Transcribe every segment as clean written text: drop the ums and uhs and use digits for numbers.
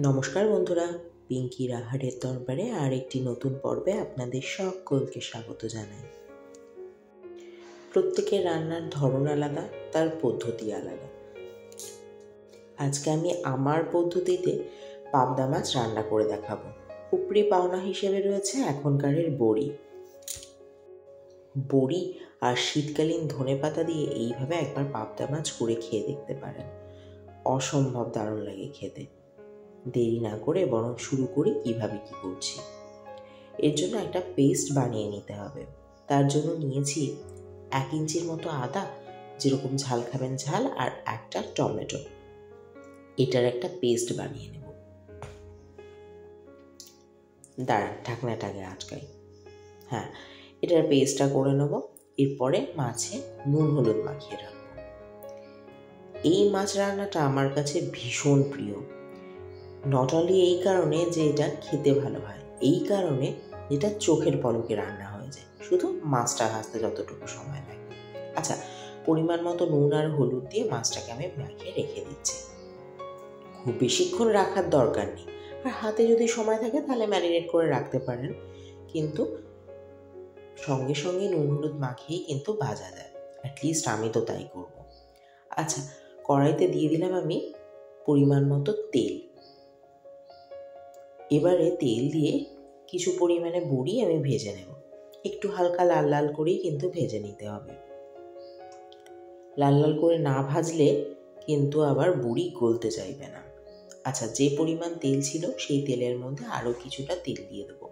নমস্কার বন্ধুরা, পিঙ্কি রাহারের দরবারে আর একটি নতুন পর্বে আপনাদের সকলকে স্বাগত জানাই। প্রত্যেকের রান্নার ধরন আলাদা, তার পদ্ধতি আলাদা। আজকে আমি আমার পদ্ধতিতে পাবদা মাছ রান্না করে দেখাবো। উপরি পাওনা হিসেবে রয়েছে এখনকারের বড়ি আর শীতকালীন ধনেপাতা দিয়ে এইভাবে একবার পাবদা মাছ করে খেয়ে দেখতে পারেন। অসম্ভব দারুণ লাগে খেতে। দেরি না করে বরং শুরু করি কিভাবে কি করছি। এর জন্য একটা পেস্ট বানিয়ে নিতে হবে। তার জন্য নিয়েছি 1 ইঞ্চির মতো আদা, যেরকম ঝাল খাবেন ঝাল, আর একটা টমেটো। এটার একটা পেস্ট বানিয়ে নেব। দাঁড়ান, ঢাকনাটাকে আটকাই। হ্যাঁ, এটার পেস্টটা করে নেব। এরপরে মাছে নুন হলুদ মাখিয়ে রাখবো। এই মাছ রান্নাটা আমার কাছে ভীষণ প্রিয়। নট অনলি এই কারণে যে এটা খেতে ভালো হয়, এই কারণে যেটা চোখের পলকে রান্না হয়ে যায়, শুধু মাছটা ভাজতে যতটুকু সময় লাগে। আচ্ছা, পরিমাণ মতো নুন আর হলুদ দিয়ে মাছটাকে আমি মাখিয়ে রেখে দিচ্ছি। খুব বেশিক্ষণ রাখার দরকার নেই, আর হাতে যদি সময় থাকে তাহলে ম্যারিনেট করে রাখতে পারেন, কিন্তু সঙ্গে সঙ্গে নুন হলুদ মাখিয়েই কিন্তু ভাজা যায়। অ্যাটলিস্ট আমি তো তাই করব। আচ্ছা, কড়াইতে দিয়ে দিলাম আমি পরিমাণ মতো তেল। এবারে তেল দিয়ে কিছু পরিমাণে বড়ি আমি ভেজে নেব। একটু হালকা লাল লাল করেই কিন্তু ভেজে নিতে হবে। লাল লাল করে না ভাজলে কিন্তু আবার বড়ি গলতে চাইবে না। আচ্ছা, যে পরিমাণ তেল ছিল সেই তেলের মধ্যে আরও কিছুটা তেল দিয়ে দেবো।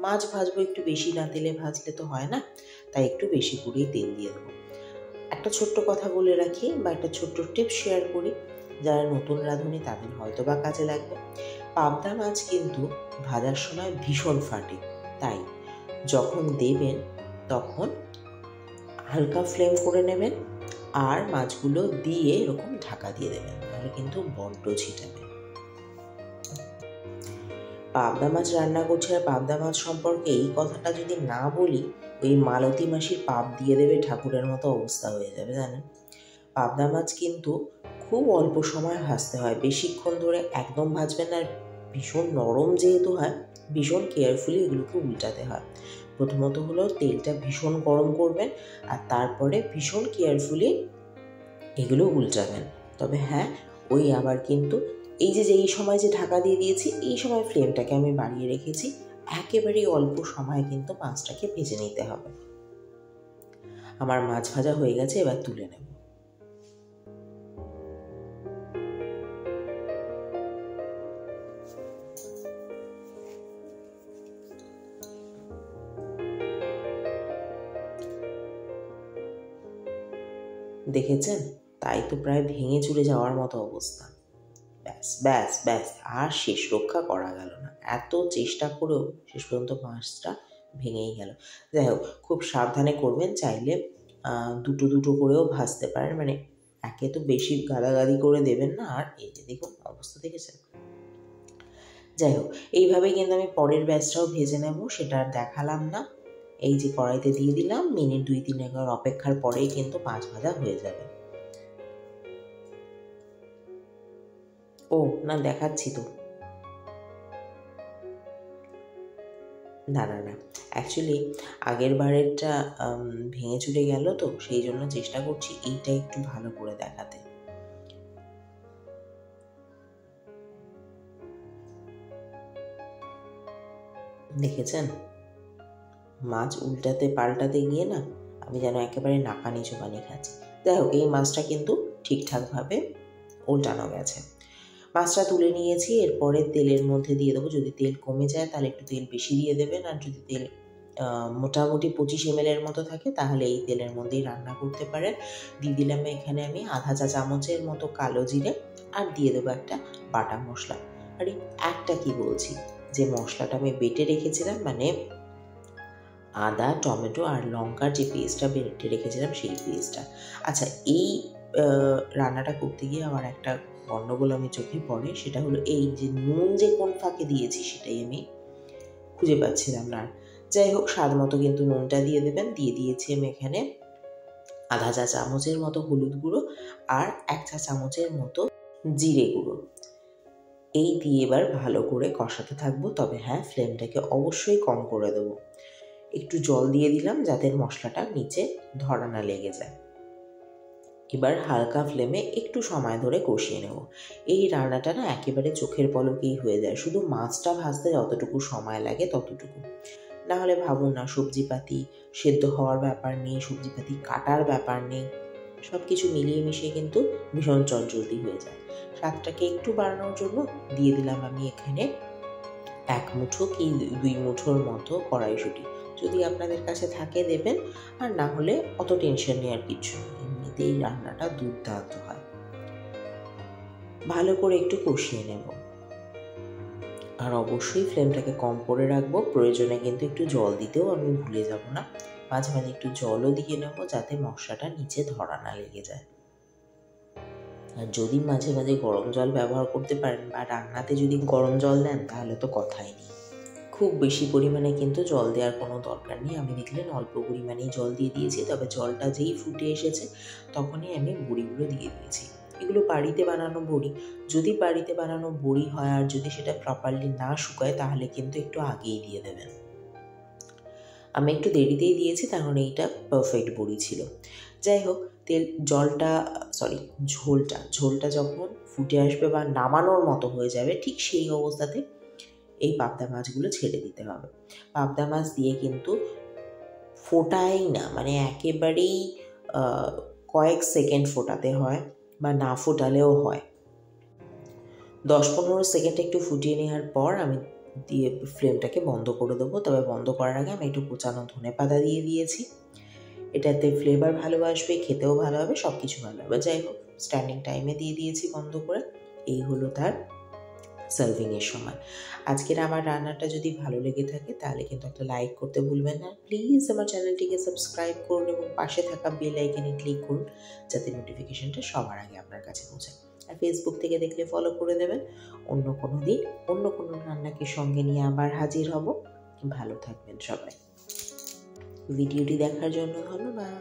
মাছ ভাজবো, একটু বেশি না তেলে ভাজলে তো হয় না, তাই একটু বেশি করেই তেল দিয়ে দেবো। একটা ছোট্ট কথা বলে রাখি, বা একটা ছোট্ট টিপস শেয়ার করি, যারা নতুন রাঁধুনি তাদের হয়তো বা কাজে লাগবে। পাবদা মাছ কিন্তু ভাজার সময় ভীষণ ফাটে, তাই যখন দেবেন তখন হালকা ফ্লেম করে নেবেন আর মাছগুলো দিয়ে এরকম ঢাকা দিয়ে দেবেন, তাহলে কিন্তু বড্ড ছিটাবে। পাবদা মাছ রান্না করছি, আর পাবদা মাছ সম্পর্কে এই কথাটা যদি না বলি, ওই মালতী মাসির পাপ দিয়ে দেবে ঠাকুরের মতো অবস্থা হয়ে যাবে, জানেন। পাবদা মাছ কিন্তু খুব অল্প সময় ভাজতে হয়, বেশিক্ষণ ধরে একদম ভাজবেন না। আর ভীষণ নরম যেহেতু হয়, ভীষণ কেয়ারফুলি এগুলোকে উল্টাতে হয়। প্রথমত হলো তেলটা ভীষণ গরম করবেন, আর তারপরে ভীষণ কেয়ারফুলি এগুলো উল্টাবেন। তবে হ্যাঁ, ওই আবার কিন্তু এই সময় যে ঢাকা দিয়ে দিয়েছি, এই সময় ফ্লেমটাকে আমি বাড়িয়ে রেখেছি। একেবারেই অল্প সময় কিন্তু মাছটাকে ভেজে নিতে হবে। আমার মাছ ভাজা হয়ে গেছে, এবার তুলে নেব। দেখেছেন, তাই তো প্রায় ভেঙে চুরে যাওয়ার মতো অবস্থা। ব্যাস ব্যাস ব্যাস, আর শেষ রক্ষা করা গেল না। এত চেষ্টা করেও শেষ পর্যন্ত মাছটা ভেঙেই গেল। যাই হোক, খুব সাবধানে করবেন। চাইলে দুটো দুটো করেও ভাজতে পারেন, মানে একে তো বেশি গাদাগাদি করে দেবেন না। আর এই যে দেখুন অবস্থা, দেখেছেন। যাই হোক, এইভাবেই কিন্তু আমি পরের ব্যাচটাও ভেজে নেব, সেটা আর দেখালাম না। এই যে কড়াইতে দিয়ে দিলাম, মিনিট 2-3 অপেক্ষার পরেই কিন্তু মাছ ভাজা হয়ে যাবে। ও না, দেখাচ্ছি তো। না, অ্যাকচুয়ালি আগের বারেরটা ভেঙে চুরে গেল, তো সেই জন্য চেষ্টা করছি এইটা একটু ভালো করে দেখাতে। দেখেছেন, মাছ উল্টাতে পাল্টাতে গিয়ে না আমি যেন একেবারে নাকা নিচু পানি খাচ্ছি। যাই হোক, এই মাছটা কিন্তু ঠিকঠাকভাবে উল্টানো গেছে। মাছটা তুলে নিয়েছি। এরপরে তেলের মধ্যে দিয়ে দেবো। যদি তেল কমে যায় তাহলে একটু তেল বেশি দিয়ে দেবেন, আর যদি তেল মোটামুটি 25 ml মতো থাকে তাহলে এই তেলের মধ্যেই রান্না করতে পারেন। দিয়ে দিলাম এখানে আমি আধা চা চামচের মতো কালো জিরে, আর দিয়ে দেবো একটা বাটা মশলা। আর একটা কি বলছি, যে মশলাটা আমি বেটে রেখেছিলাম, মানে আদা টমেটো আর লঙ্কার যে পেস্টটা বেটে রেখেছিলাম সেই পেস্টটা। আচ্ছা, এই রান্নাটা করতে গিয়ে আমার একটা গণ্ডগোল আমি চোখে পড়ে, সেটা হলো এই যে নুন যে কোন ফাঁকে দিয়েছি সেটাই আমি খুঁজে পাচ্ছিলাম না। যাই হোক, স্বাদ মতো কিন্তু নুনটা দিয়ে দেবেন। দিয়ে দিয়েছি আমি এখানে আধা চা চামচের মতো হলুদ গুঁড়ো আর 1 চা চামচের মতো জিরে গুঁড়ো। এই দিয়ে এবার ভালো করে কষাতে থাকবো, তবে হ্যাঁ ফ্লেমটাকে অবশ্যই কম করে দেবো। একটু জল দিয়ে দিলাম যাতে মশলাটা নিচে ধরা না লেগে যায়। এবার হালকা ফ্লেমে একটু সময় ধরে কষিয়ে নেব। এই রান্নাটা না একেবারে চোখের পলকেই হয়ে যায়, শুধু মাছটা ভাজতে যতটুকু সময় লাগে ততটুকু। না হলে ভাবুন না, সবজিপাতি সেদ্ধ হওয়ার ব্যাপার নেই, সবজিপাতি কাটার ব্যাপার নেই, সব কিছু মিলিয়ে মিশিয়ে কিন্তু ভীষণ চটজলদি হয়ে যায়। স্বাদটাকে একটু বাড়ানোর জন্য দিয়ে দিলাম আমি এখানে 1 মুঠো কি 2 মুঠোর মতো কড়াইশুঁটি। যদি আপনাদের কাছে থাকে দেবেন, আর না হলে অত টেনশন নেওয়ার কিছু নেই, এমনিতেই রান্নাটা দুর্দান্ত হয়। ভালো করে একটু কষিয়ে নেব, আর অবশ্যই ফ্লেমটাকে কম করে রাখবো। প্রয়োজনে কিন্তু একটু জল দিতেও আমি ভুলে যাব না, মাঝে মাঝে একটু জলও দিয়ে নেবো যাতে মশলাটা নিচে ধরা না লেগে যায়। আর যদি মাঝে মাঝে গরম জল ব্যবহার করতে পারেন বা রান্নাতে যদি গরম জল দেন তাহলে তো কথাই নেই। খুব বেশি পরিমাণে কিন্তু জল দেওয়ার কোনো দরকার নেই। আমি দেখলেন অল্প পরিমাণেই জল দিয়ে দিয়েছি, তবে জলটা যেই ফুটে এসেছে তখনই আমি বড়িগুলো দিয়ে দিয়েছি। এগুলো বাড়িতে বানানো বড়ি, যদি বাড়িতে বানানো বড়ি হয় আর যদি সেটা প্রপারলি না শুকায় তাহলে কিন্তু একটু আগেই দিয়ে দেবেন। আমি একটু দেরিতেই দিয়েছি, কারণ এইটা পারফেক্ট বড়ি ছিল। যাই হোক, ঝোলটা যখন ফুটে আসবে বা নামানোর মতো হয়ে যাবে, ঠিক সেই অবস্থাতে এই পাবদা মাছগুলো ছেড়ে দিতে হবে। পাবদা মাছ দিয়ে কিন্তু ফোটাই না, মানে একেবারেই কয়েক সেকেন্ড ফোটাতে হয়, বা না ফোটালেও হয়। 10-15 সেকেন্ড একটু ফুটিয়ে নেওয়ার পর আমি দিয়ে ফ্লেমটাকে বন্ধ করে দেবো। তবে বন্ধ করার আগে আমি একটু কুচানো ধনেপাতা দিয়ে দিয়েছি। এটাতে ফ্লেভার ভালো আসবে, খেতেও ভালো হবে, সব কিছু ভালো হবে। যাই হোক, স্ট্যান্ডিং টাইমে দিয়ে দিয়েছি বন্ধ করে। এই হলো তার সার্ভিংয়ের সময়। আজকের আমার রান্নাটা যদি ভালো লেগে থাকে তাহলে কিন্তু একটা লাইক করতে ভুলবেন না। প্লিজ আমার চ্যানেলটিকে সাবস্ক্রাইব করুন এবং পাশে থাকা বেল আইকনে ক্লিক করুন যাতে নোটিফিকেশনটা সবার আগে আপনার কাছে পৌঁছায়। আর ফেসবুক থেকে দেখলে ফলো করে দেবেন। অন্য কোনো দিন অন্য কোনো রান্নাকে সঙ্গে নিয়ে আবার হাজির হব। ভালো থাকবেন সবাই। ভিডিওটি দেখার জন্য ধন্যবাদ।